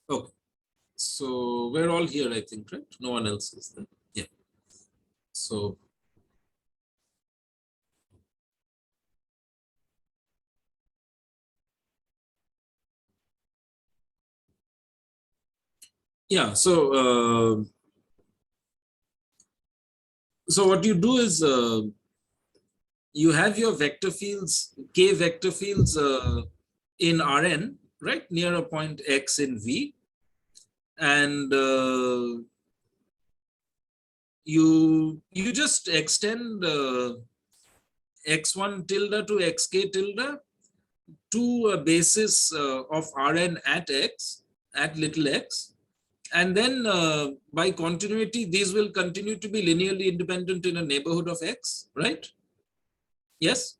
Okay. So we're all here, I think, right? No one else is there. Yeah. So yeah. So what you do is you have your vector fields, k vector fields in Rn, right, near a point x in V, and you just extend x1 tilde to xk tilde to a basis of Rn at x, at little x, and then by continuity these will continue to be linearly independent in a neighborhood of x, right? Yes.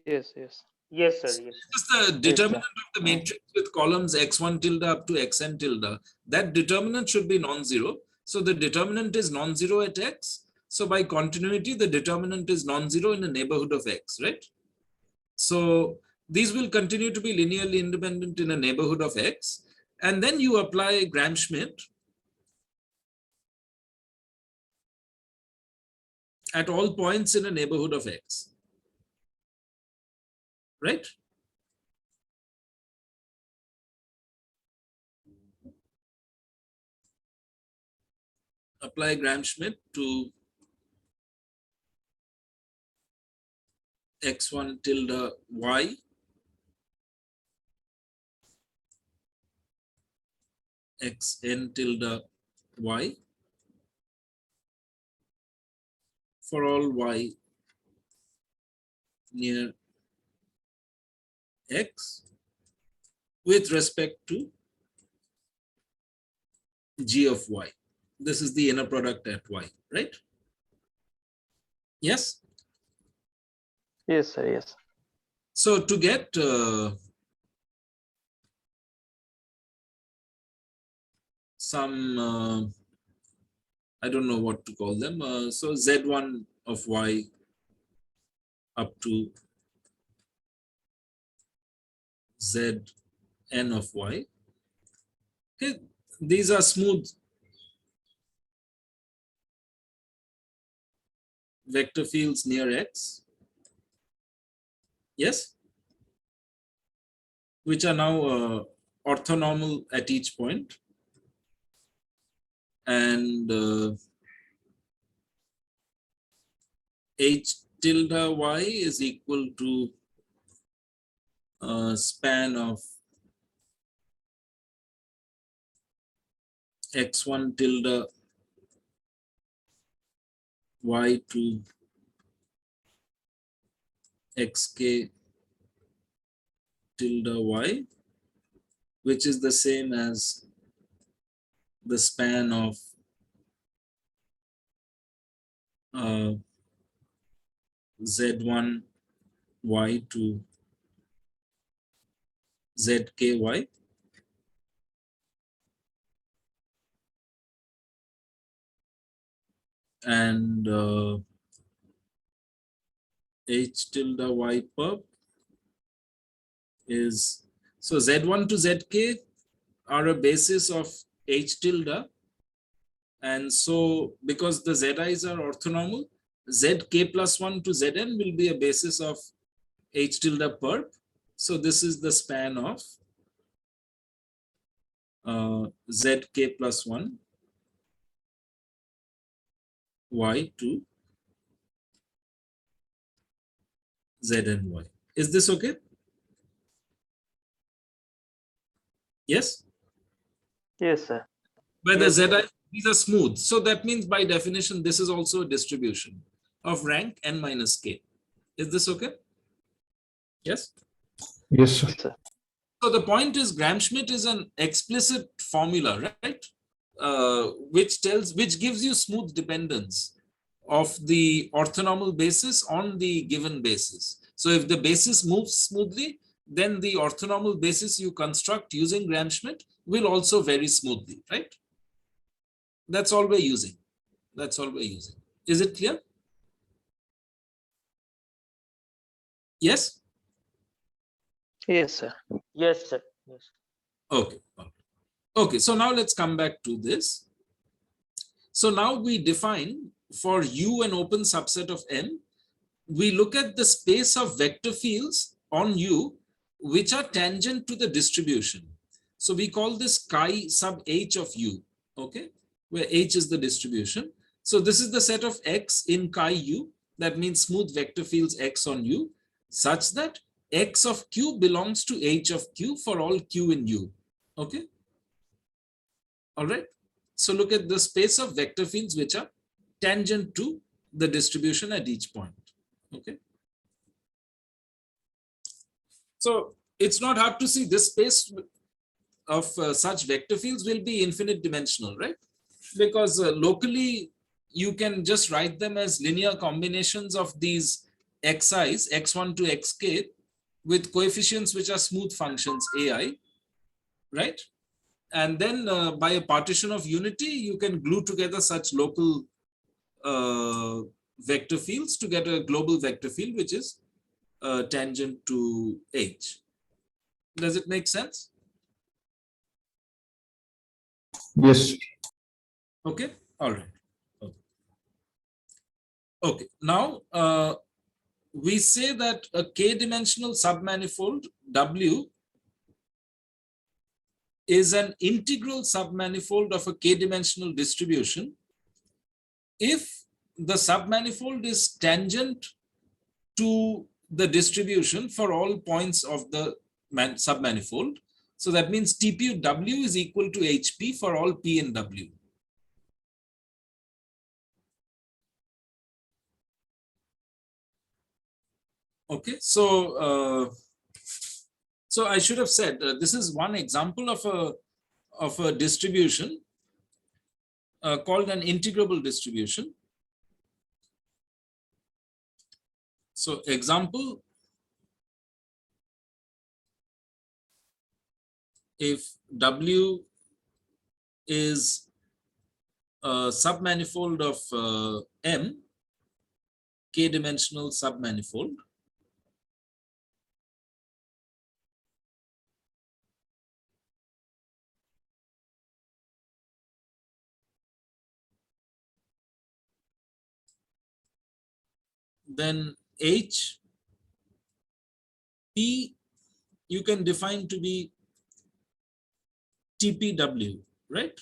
Yes, yes. Yes, sir. So Yes. this is the Yes, sir. determinant of the matrix with columns x1 tilde up to xn tilde. That determinant should be non-zero. So the determinant is non-zero at x. So by continuity, the determinant is non-zero in a neighborhood of x, right? So these will continue to be linearly independent in a neighborhood of x. And then you apply Gram-Schmidt at all points in a neighborhood of x, right? Apply Gram-Schmidt to x1 tilde y, xn tilde y, for all y near x with respect to g of y. This is the inner product at y, right? Yes. Yes, sir. Yes. So to get some, I don't know what to call them. So z1 of y up to zn of y. Okay, these are smooth vector fields near x. Yes, which are now orthonormal at each point, and h tilde y is equal to span of x1 tilde y to xk tilde y, which is the same as the span of z1 y to zky, and h tilde y perp is, so z1 to zk are a basis of h tilde, and so because the zi's are orthonormal, zk plus 1 to zn will be a basis of h tilde perp. So this is the span of zk plus 1 y to zny. Is this okay? Yes. Yes, sir. Where the Yes, zi, sir. these are smooth. So that means by definition, this is also a distribution of rank n minus k. Is this okay? Yes. Yes, sir. Yes, sir. So the point is Gram-Schmidt is an explicit formula, right? Which gives you smooth dependence of the orthonormal basis on the given basis. So if the basis moves smoothly, then the orthonormal basis you construct using Gram-Schmidt will also vary smoothly, right? That's all we're using. That's all we're using. Is it clear? Yes? Yes, sir. Yes, sir. Yes. Okay. Okay. So now let's come back to this. So now we define for U an open subset of M. We look at the space of vector fields on U which are tangent to the distribution. So we call this chi sub H of U, okay, where H is the distribution. So this is the set of X in chi U, that means smooth vector fields X on U, such that X of Q belongs to H of Q for all Q in U, okay? All right. So look at the space of vector fields which are tangent to the distribution at each point, okay? So it's not hard to see this space of such vector fields will be infinite dimensional, right? Because locally you can just write them as linear combinations of these xi's, x1 to xk, with coefficients which are smooth functions ai, right? And then by a partition of unity, you can glue together such local vector fields to get a global vector field which is tangent to H. Does it make sense? Yes. Okay, all right. Okay, now we say that a k-dimensional submanifold W is an integral submanifold of a k-dimensional distribution if the submanifold is tangent to the distribution for all points of the submanifold. So that means TP W is equal to HP for all P and W. Okay, so so I should have said this is one example of a distribution called an integrable distribution. So example, if W is a submanifold of M, k-dimensional submanifold, then H, P you can define to be TPW, right?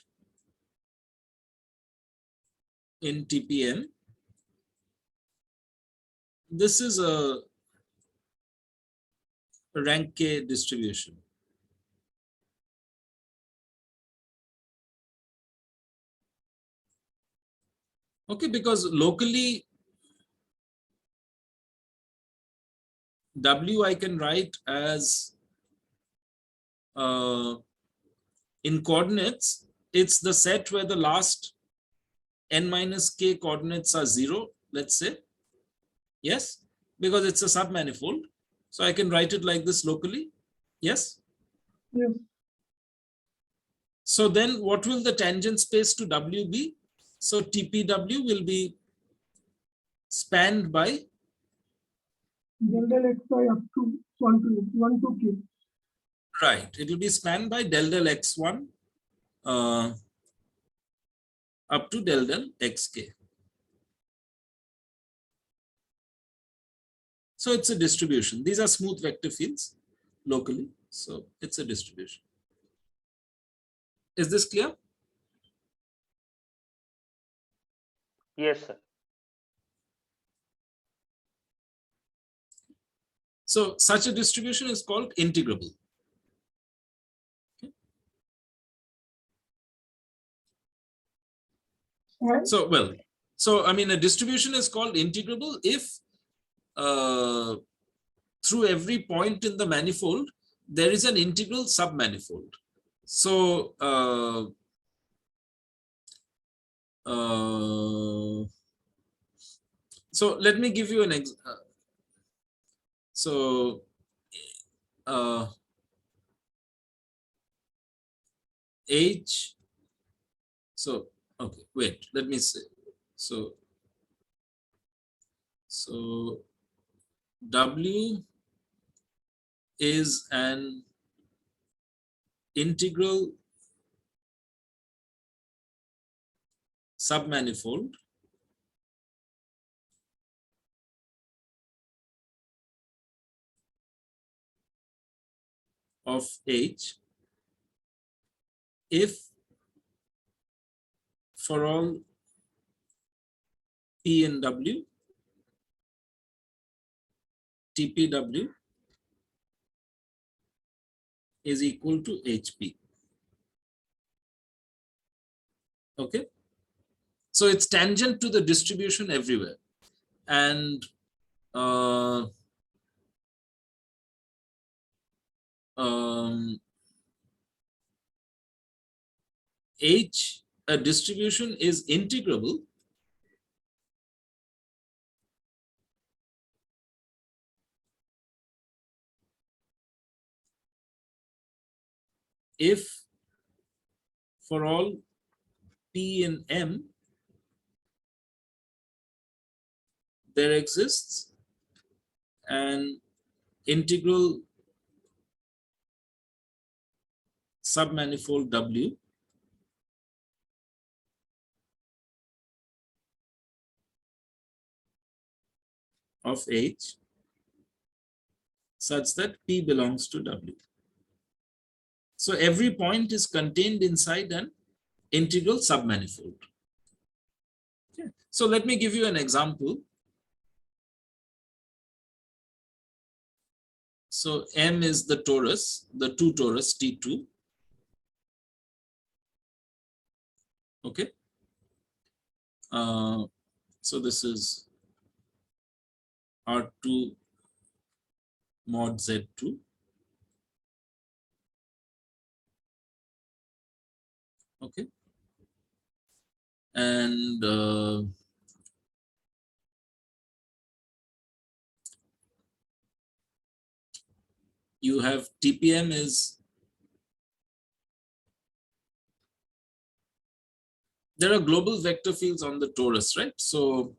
In TPM, this is a rank K distribution. Okay, because locally W I can write as in coordinates, it's the set where the last n minus k coordinates are 0, let's say. Yes, because it's a submanifold. So I can write it like this locally. Yes? Yes. So then what will the tangent space to W be? So TPW will be spanned by Del del xy up to 1 to k. right. It will be spanned by del del x1 up to del del xk. So it's a distribution. These are smooth vector fields locally. So it's a distribution. Is this clear? Yes, sir. So such a distribution is called integrable. Right. So, well, so I mean, a distribution is called integrable if through every point in the manifold, there is an integral submanifold. So, so let me give you an example. So, H, so, okay, wait, let me say, so W is an integral submanifold of H if for all P in W, TPW is equal to HP. Okay. So it's tangent to the distribution everywhere. And H, a distribution is integrable if for all P in M there exists an integral submanifold W of H such that P belongs to W. So every point is contained inside an integral submanifold. Okay. So let me give you an example. So M is the torus, the two torus T2. Okay. So this is R2 mod Z2. Okay. And you have TPM is, there are global vector fields on the torus, right? So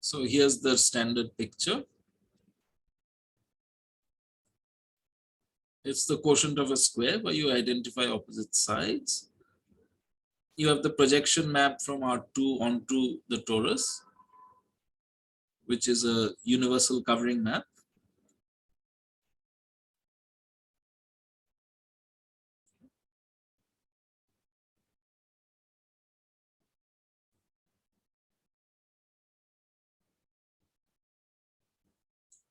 so here's the standard picture. It's the quotient of a square where you identify opposite sides. You have the projection map from R2 onto the torus, which is a universal covering map.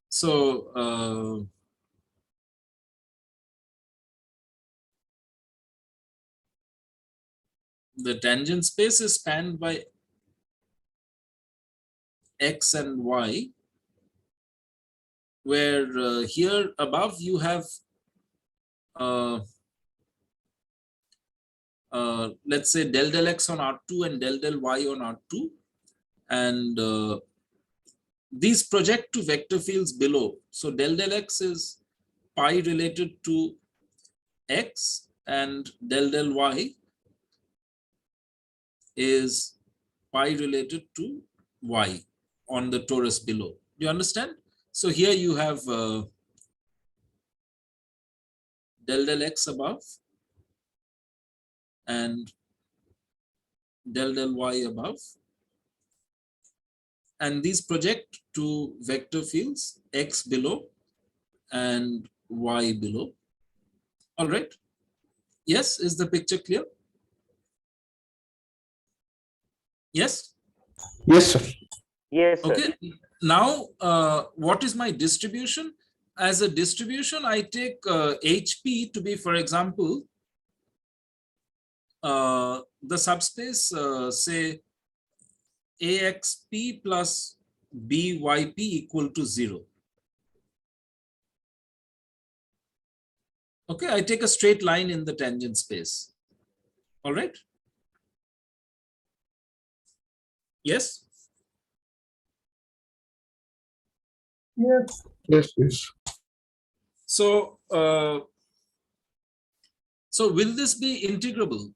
So the tangent space is spanned by X and Y, where here above you have let's say del X on R2 and del Y on R2, and these project to vector fields below. So del X is pi related to X and del Y is pi related to Y on the torus below. Do you understand? So here you have del X above and del Y above, and these project to vector fields X below and Y below. All right. Yes, is the picture clear? Yes. Yes, sir. Yes, sir. Okay. Now, what is my distribution? As a distribution, I take HP to be, for example, the subspace, say, AXP plus BYP equal to 0. Okay, I take a straight line in the tangent space. All right. Yes. Yes. Yes, yes. So, so will this be integrable?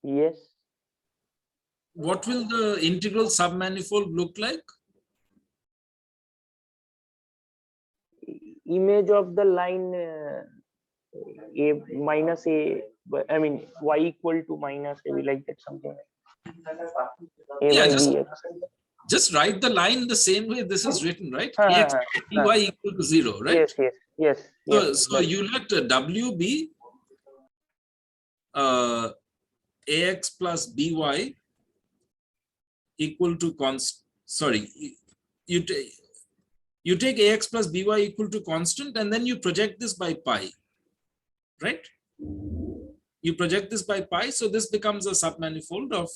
Yes. what will the integral submanifold look like? Image of the line a minus a, I mean y equal to minus a, we like that something like a Yeah, by bx. Just write the line the same way this is written, right? Ha, ha, Ax ha, plus by equal to 0, right? Yes, yes, yes, So, yes. so you let W be ax plus by equal to you take ax plus by equal to constant, and then you project this by pi, right? You project this by pi, so this becomes a submanifold of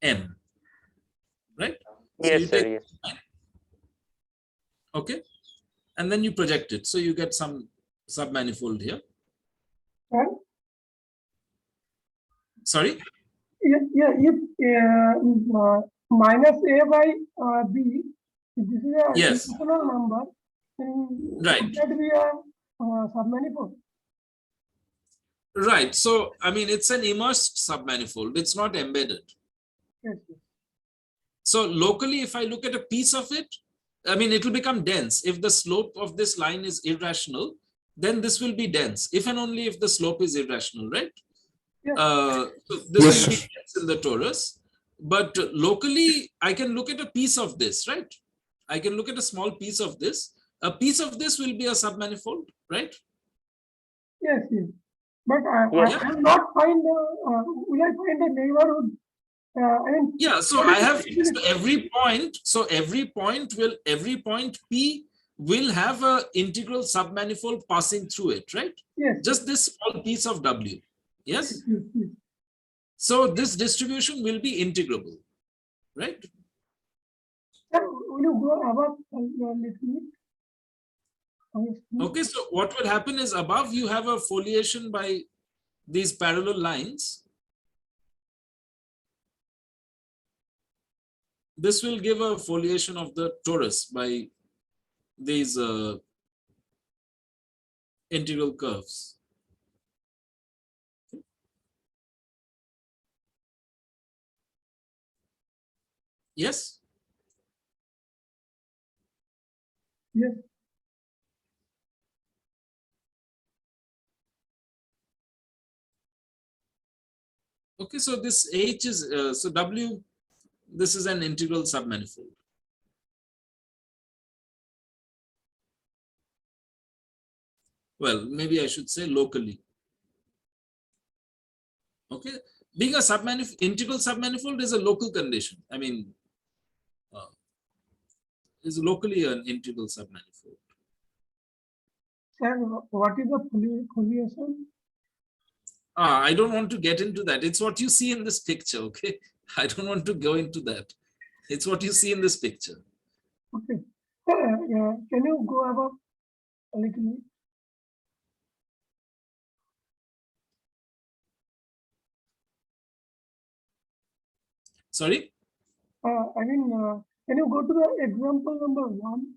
M, right? So Yes, you sir, take, yes. okay, and then you project it, so you get some submanifold here. Right? Sorry? Yeah, if minus a by b, if this is a Yes. irrational number, then Right. would that be a submanifold? Right. So, I mean, it's an immersed submanifold. It's not embedded. Yes, yes. So locally, if I look at a piece of it, I mean, it will become dense. If the slope of this line is irrational, then this will be dense. If and only if the slope is irrational, right? Yes. So this Yes, will be sir. dense in the torus. But locally, I can look at a piece of this, right? I can look at a small piece of this. A piece of this will be a submanifold, right? Yes, yes. But Yes. I will not find will I find a neighborhood? I mean, Yeah, so I have so every point P will have a integral submanifold passing through it, right? yes, Just this small piece of W. Yes. yes, yes, yes. So this distribution will be integrable, right? Sir, will you go above a little bit? Okay, so what will happen is above you have a foliation by these parallel lines. This will give a foliation of the torus by these integral curves. Yes? Yes. Okay, so this H is, so W, this is an integral submanifold. Well, maybe I should say locally. Okay, being a integral submanifold is a local condition. I mean, is locally an integral submanifold. Sir, what is the foliation? I don't want to get into that. It's what you see in this picture, okay? I don't want to go into that. It's what you see in this picture. Okay. Sir, can you go above a little bit? Sorry? I mean, can you go to the example number 1?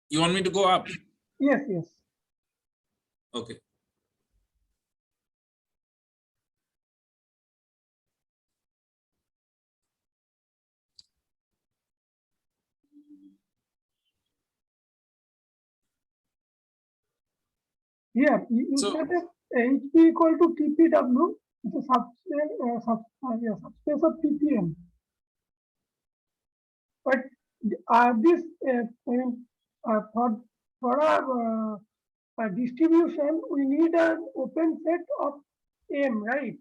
You want me to go up? Yes, yes. Okay. Yeah, you So- said that HP equal to TPW, it's a subspace of TPM. But this, I mean, for a distribution, we need an open set of M, right?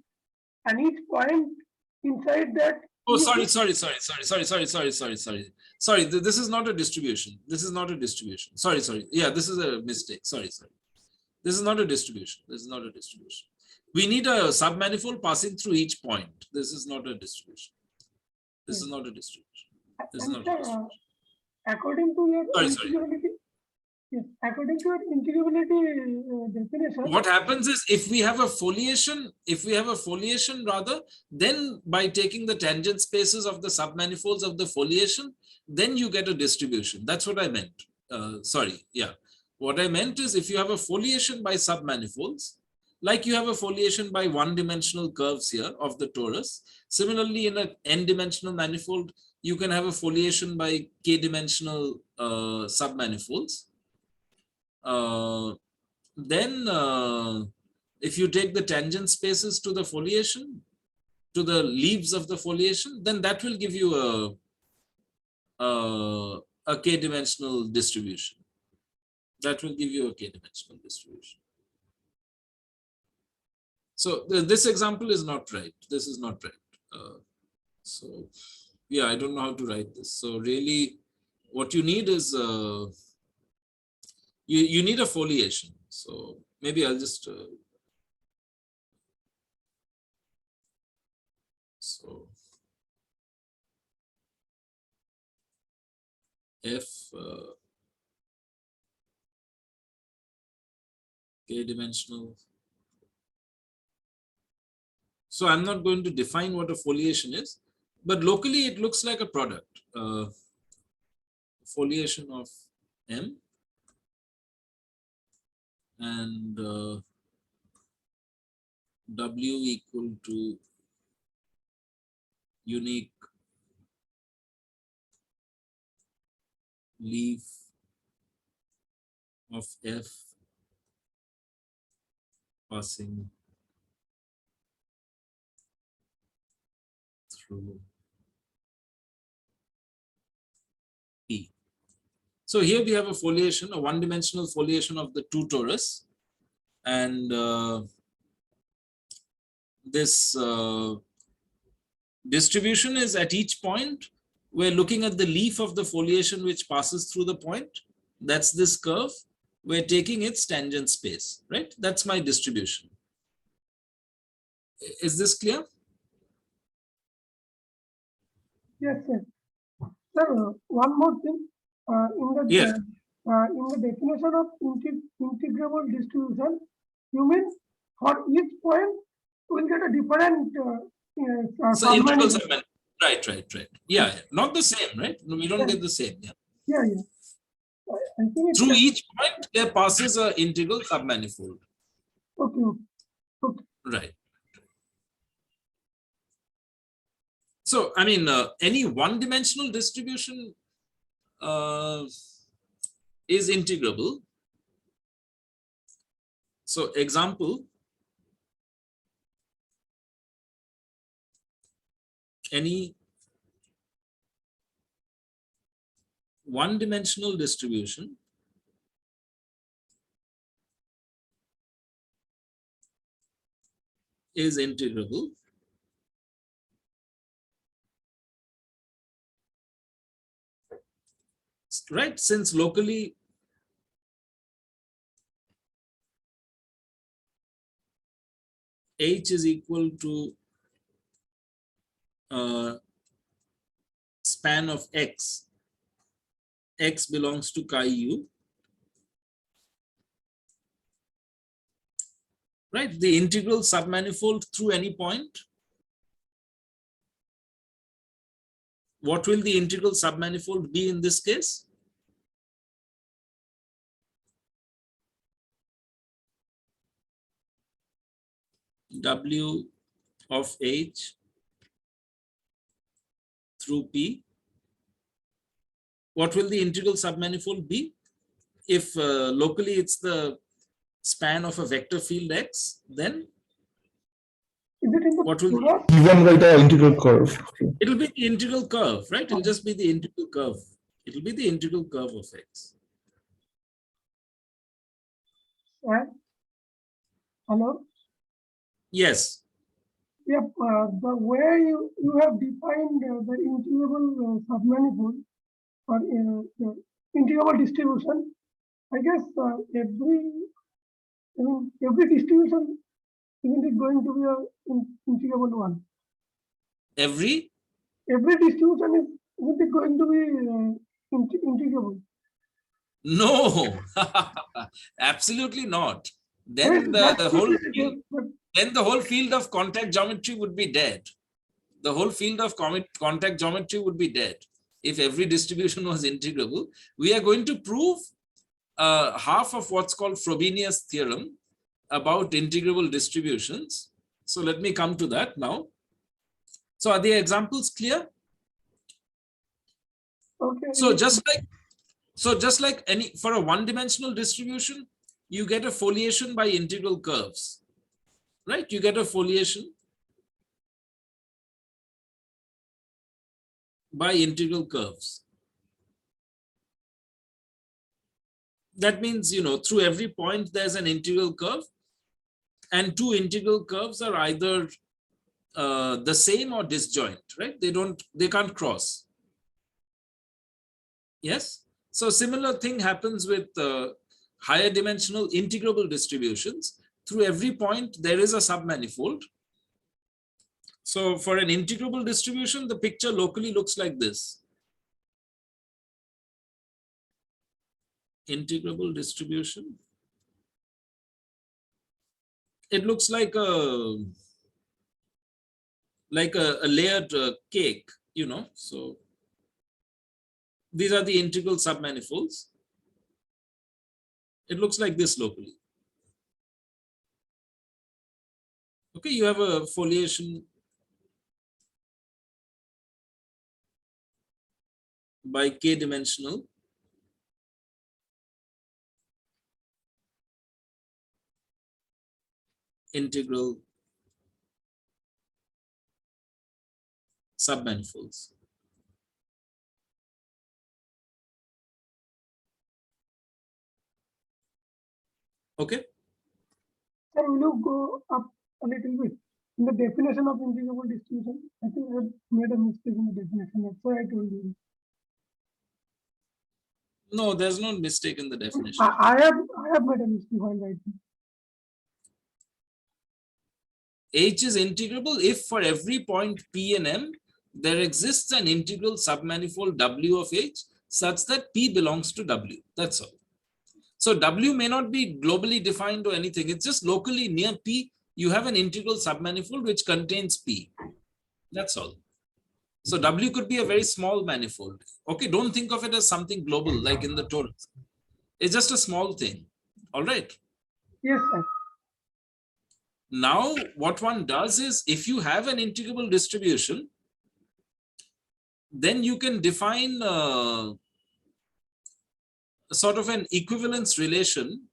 And each point inside that. Oh, sorry. Sorry, this is not a distribution. This is not a distribution. Sorry. Yeah, this is a mistake. Sorry. This is not a distribution. This is not a distribution. We need a submanifold passing through each point. This is not a distribution. This is not a distribution. This is And not a sir, distribution. according to your Sorry. integrability, yes, according to your integrability definition. What happens is if we have a foliation rather, then by taking the tangent spaces of the submanifolds of the foliation, then you get a distribution. That's what I meant. Sorry, yeah. What I meant is if you have a foliation by submanifolds, Like you have a foliation by one-dimensional curves here of the torus. Similarly, in an n-dimensional manifold, you can have a foliation by k-dimensional submanifolds. Then, if you take the tangent spaces to the foliation, to the leaves of the foliation, then that will give you a k-dimensional distribution. That will give you a k-dimensional distribution. So this example is not right. This is not right. So yeah, I don't know how to write this. So really, what you need is you need a foliation. So maybe I'll just so f k-dimensional. So I'm not going to define what a foliation is, but locally it looks like a product. Foliation of M and W equal to unique leaf of F passing through P. So here we have a foliation, a one-dimensional foliation of the two torus, and this distribution is at each point. We're looking at the leaf of the foliation which passes through the point. That's this curve. We're taking its tangent space, right? That's my distribution. Is this clear? Yes, sir. Sir, one more thing. In the definition of integrable distribution, you mean for each point we'll get a different So integral submanifold. Right. Yeah, not the same, right? No, we don't get the same. Yeah. Yeah. I think it's Through each point, there passes an integral submanifold. okay. Right. So, I mean, any one-dimensional distribution is integrable. So, example, any one-dimensional distribution is integrable right, since locally H is equal to span of X belongs to chi u, right? The integral submanifold through any point. What will the integral submanifold be in this case? W of H through P. What will the integral submanifold be? If locally it's the span of a vector field X, then what will be? Given by the integral curve. It will be the integral curve, right? It will just be the integral curve. It will be the integral curve of X. Hello? Yes. Yep, the way you have defined the integrable submanifold or the integrable distribution, I guess every distribution, isn't it going to be an integrable one? Every distribution isn't it going to be integrable? No, absolutely not. Then the whole field of contact geometry would be dead. The whole field of contact geometry would be dead if every distribution was integrable. We are going to prove half of what's called Frobenius theorem about integrable distributions. So let me come to that now. So are the examples clear? Okay. So just like any, for a one-dimensional distribution, you get a foliation by integral curves, right? You get a foliation by integral curves. That means, you know, through every point there's an integral curve, and two integral curves are either the same or disjoint, right? They can't cross. Yes. So similar thing happens with higher dimensional integrable distributions. Through every point there is a submanifold. So for an integrable distribution, the picture locally looks like this. Integrable distribution. It looks like a layered cake, you know. So these are the integral submanifolds. It looks like this locally. Okay, you have a foliation by k-dimensional integral submanifolds. Okay. Sir, will you go up a little bit in the definition of integrable distribution? I think I made a mistake in the definition. That's why I told you. No, there's no mistake in the definition. I have made a mistake while writing. H is integrable if for every point P and M, there exists an integral submanifold W of H such that P belongs to W. That's all. So W may not be globally defined or anything. It's just locally near P, you have an integral submanifold which contains P. That's all. So W could be a very small manifold. Okay, don't think of it as something global like in the torus. It's just a small thing. All right. Yes, sir. Now, what one does is, if you have an integrable distribution, then you can define sort of an equivalence relation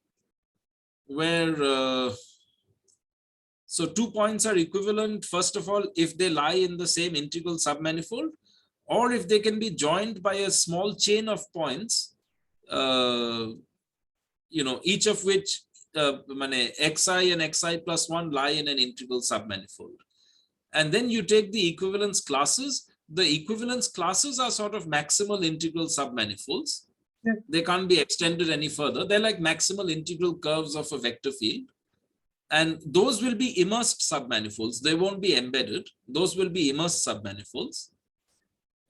where so 2 points are equivalent, first of all, if they lie in the same integral submanifold, or if they can be joined by a small chain of points, you know, each of which xi and xi plus 1 lie in an integral submanifold. And then you take the equivalence classes. The equivalence classes are sort of maximal integral submanifolds. Yes. They can't be extended any further. They're like maximal integral curves of a vector field. And those will be immersed submanifolds. They won't be embedded. Those will be immersed submanifolds.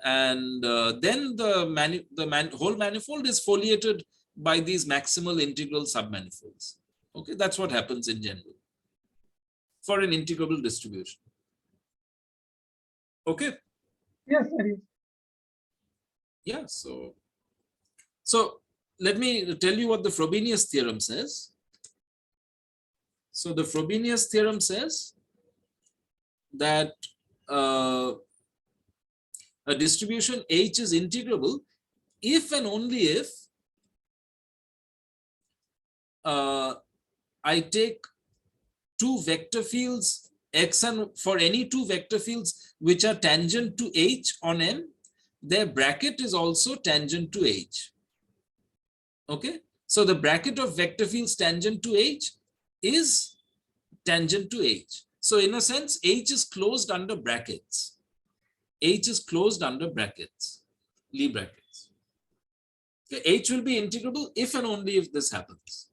And then the whole manifold is foliated by these maximal integral submanifolds. Okay, that's what happens in general for an integrable distribution. Okay. Yes, sir. Yes. Yeah. So let me tell you what the Frobenius theorem says. So the Frobenius theorem says that a distribution H is integrable if and only if I take two vector fields X and for any two vector fields which are tangent to H on M, their bracket is also tangent to H. Okay, so the bracket of vector fields tangent to H is tangent to H. So in a sense, H is closed under brackets. H is closed under brackets, Lie brackets. Okay, H will be integrable if and only if this happens.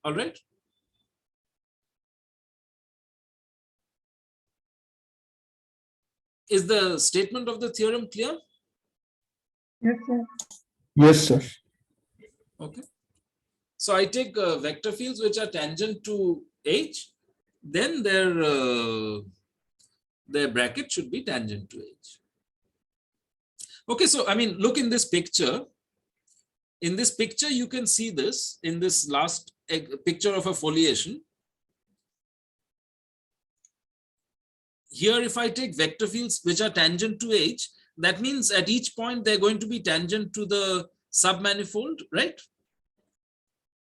All right. Is the statement of the theorem clear? Yes, sir. Yes, sir. Okay. So I take vector fields which are tangent to H, then their bracket should be tangent to H. Okay, so I mean, look in this picture. In this picture, you can see this in this last picture of a foliation. Here, if I take vector fields which are tangent to H, that means at each point they're going to be tangent to the submanifold, right?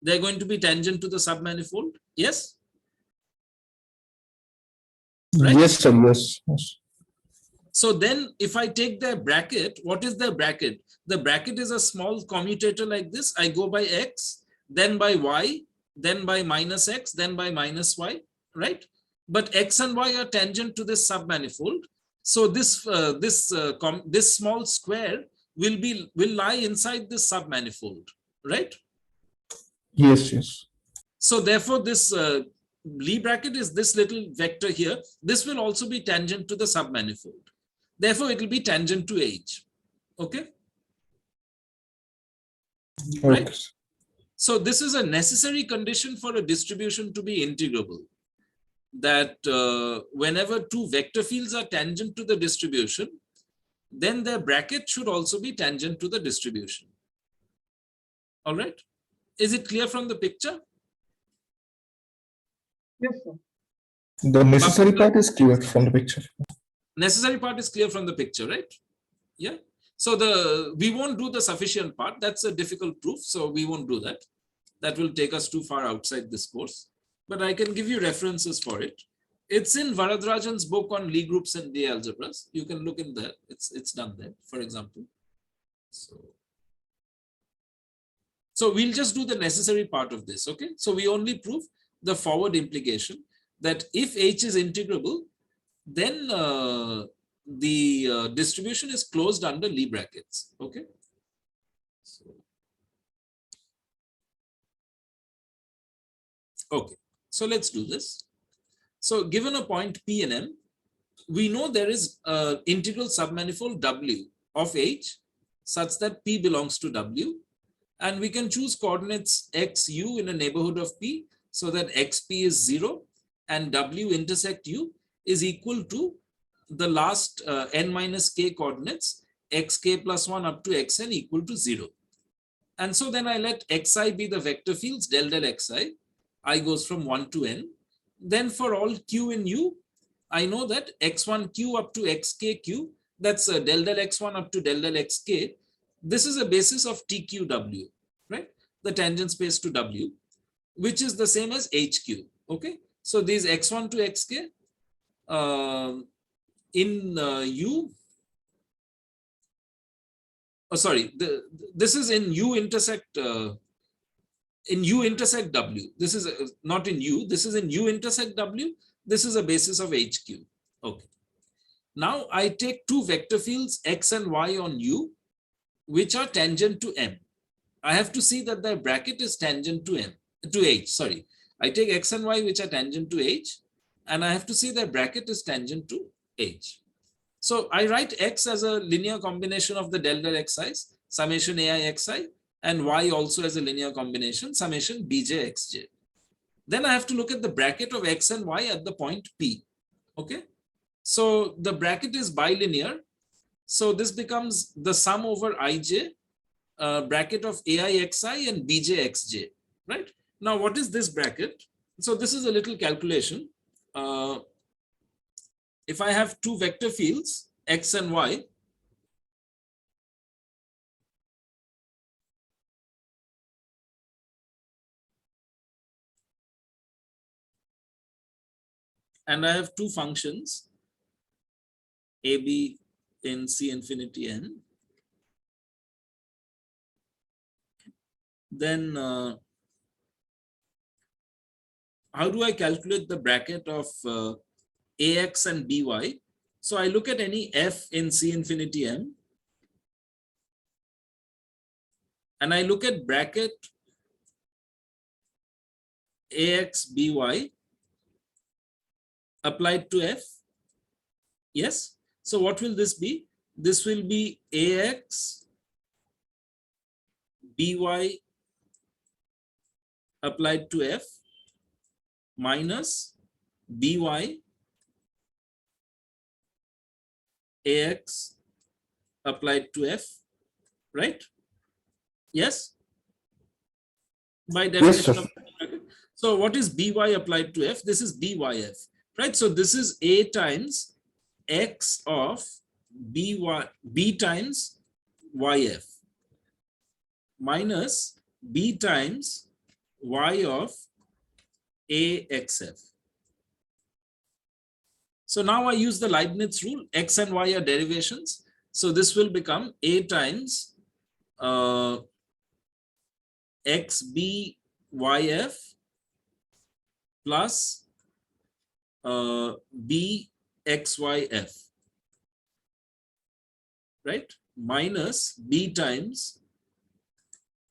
They're going to be tangent to the submanifold. Yes? Right? Yes, sir. Yes. Yes. So then if I take their bracket, what is their bracket? The bracket is a small commutator like this. I go by X, then by Y, then by minus X, then by minus Y, right? But X and Y are tangent to this submanifold. So this small square will lie inside this submanifold, right? Yes. Yes. So therefore this Lie bracket is this little vector here. This will also be tangent to the submanifold. Therefore, it will be tangent to H. Okay. Right. Okay. So this is a necessary condition for a distribution to be integrable. That whenever two vector fields are tangent to the distribution, then their bracket should also be tangent to the distribution. All right. Is it clear from the picture? Yes, sir. The necessary part is clear from the picture. Necessary part is clear from the picture, right? Yeah. So we won't do the sufficient part. That's a difficult proof. So we won't do that. That will take us too far outside this course. But I can give you references for it. It's in Varadarajan's book on Lie groups and Lie algebras. You can look in there. It's done there, for example. So we'll just do the necessary part of this. Okay. So we only prove the forward implication that if H is integrable, then the distribution is closed under Lie brackets. Okay. Okay. So let's do this. So given a point P and M, we know there is an integral submanifold W of H such that P belongs to W. And we can choose coordinates X, U in a neighborhood of P so that XP is 0 and W intersect U is equal to the last n minus k coordinates xk plus 1 up to xn equal to 0. And so then I let xi be the vector fields del del xi. I goes from 1 to n. Then for all q in u, I know that x1q up to xkq, that's del del x1 up to del del xk. This is a basis of tqw, right? The tangent space to w, which is the same as hq. Okay. So these x1 to xk in u. Oh, sorry. This is in u intersect. In u intersect w. This is not in u. This is in u intersect w. This is a basis of hq. Okay. Now I take two vector fields x and y on u, which are tangent to m. I have to see that the bracket is tangent to h. Sorry. I take x and y which are tangent to h, and I have to see that bracket is tangent to h. So I write x as a linear combination of the del del xi's, summation ai xi, and y also as a linear combination, summation bj xj. Then I have to look at the bracket of x and y at the point P. Okay. So the bracket is bilinear. So this becomes the sum over ij, bracket of ai xi and bj xj, right? Now, what is this bracket? So this is a little calculation. If I have two vector fields, x and y, and I have two functions, a, b in C infinity n, then how do I calculate the bracket of ax and by? So I look at any f in C infinity m, and I look at bracket ax by applied to f. Yes. So what will this be? This will be ax by applied to f minus by ax applied to f, right? Yes. by Yes, definition sir. of bracket. So what is by applied to f? This is byf, right? So this is a times x of b times yf minus b times y of axf. So now I use the Leibniz rule, x and y are derivations. So this will become a times xbyf plus bxyf, right? Minus b times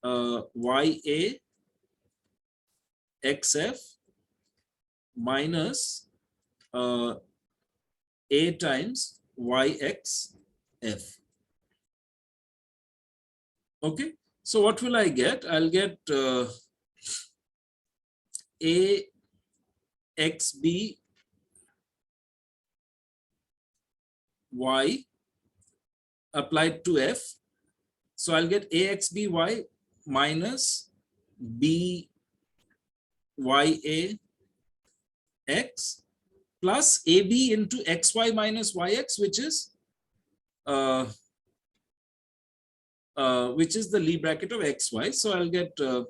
ya xf minus a times yxf. Okay, so what will I get? I'll get a xb y applied to f. So I'll get axby minus b ya x plus ab into xy minus yx, which is the Lie bracket of xy. So I'll get AB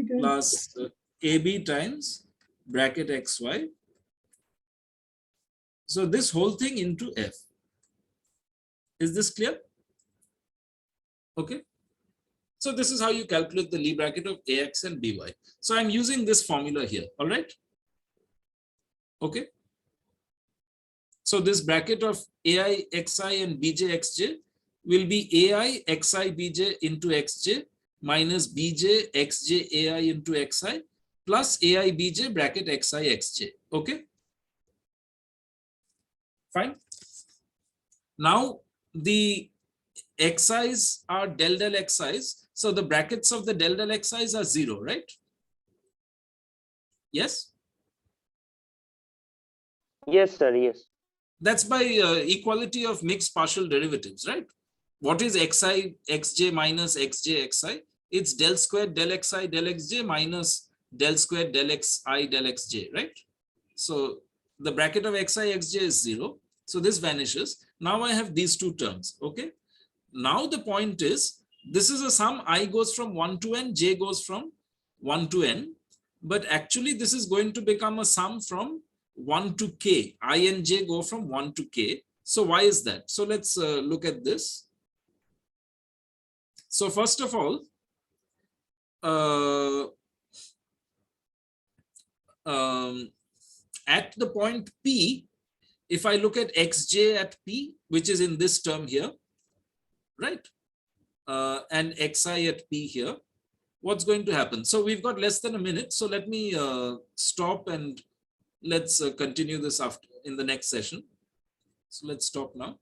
times plus ab times bracket xy. So this whole thing into f. Is this clear? Okay. So this is how you calculate the Lie bracket of ax and by. So I'm using this formula here. All right. Okay. So this bracket of ai xi and bj xj will be ai xi bj into xj minus bj xj ai into xi plus ai bj bracket xi xj. Okay. Fine. Now the xi's are del del xi's. So the brackets of the del del xi's are 0, right? Yes. Yes, sir. Yes. That's by equality of mixed partial derivatives, right? What is xi xj minus xj xi? It's del squared del xi del xj minus del squared del xi del xj, right? So the bracket of xi xj is 0. So this vanishes. Now I have these two terms. Okay. Now the point is, this is a sum. I goes from 1 to n, j goes from 1 to n. But actually this is going to become a sum from 1 to k. I and j go from 1 to k. So why is that? So let's look at this. So first of all, at the point P, if I look at xj at P, which is in this term here, right? And xi at P here, what's going to happen? So we've got less than a minute. So let me stop and let's continue this after in the next session. So let's stop now.